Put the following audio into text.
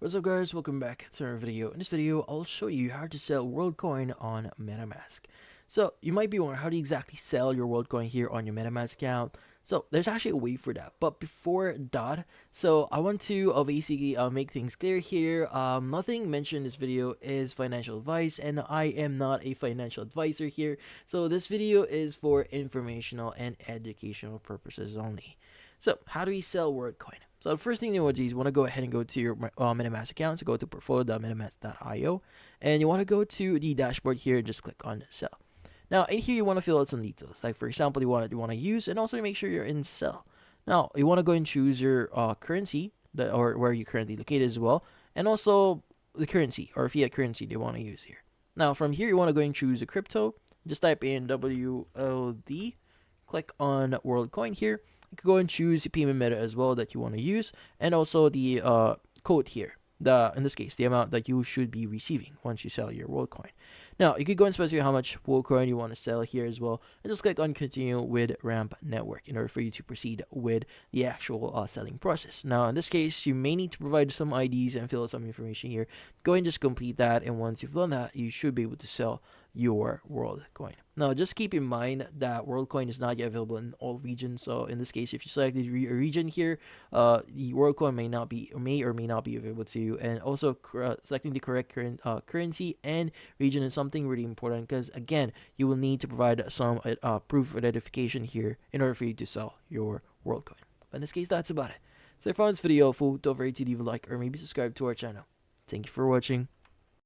What's up guys, welcome back to our video. In this video, I'll show you how to sell Worldcoin on Metamask. So you might be wondering, how do you exactly sell your Worldcoin here on your Metamask account? So there's actually a way for that, but before that, so I want to basically make things clear here. Nothing mentioned in this video is financial advice, and I am not a financial advisor here. So this video is for informational and educational purposes only. So how do we sell Worldcoin? So the first thing you want to do is you want to go ahead and go to your Metamask account. So go to portfolio.metamask.io, and you want to go to the dashboard here and just click on sell. Now in here you want to fill out some details, like for example you want to use, and also make sure you're in sell. Now you want to go and choose your currency or where you currently located as well, and also the currency or fiat currency they want to use here. Now from here you want to go and choose a crypto. Just type in WLD, click on Worldcoin here. You can go and choose the payment method as well that you want to use, and also the code here, in this case the amount that you should be receiving once you sell your Worldcoin. Now you could go and specify how much Worldcoin you want to sell here as well, and just click on continue with Ramp Network in order for you to proceed with the actual selling process. Now in this case you may need to provide some IDs and fill out some information here. Go and just complete that, and once you've done that, you should be able to sell your Worldcoin. Now just keep in mind that Worldcoin is not yet available in all regions. So in this case, if you select the region here, the Worldcoin may or may not be available to you. And also selecting the correct currency and region is something really important, because again you will need to provide some proof of identification here in order for you to sell your Worldcoin. But in this case, that's about it. So if you found this video helpful, don't forget to leave a like or maybe subscribe to our channel. Thank you for watching.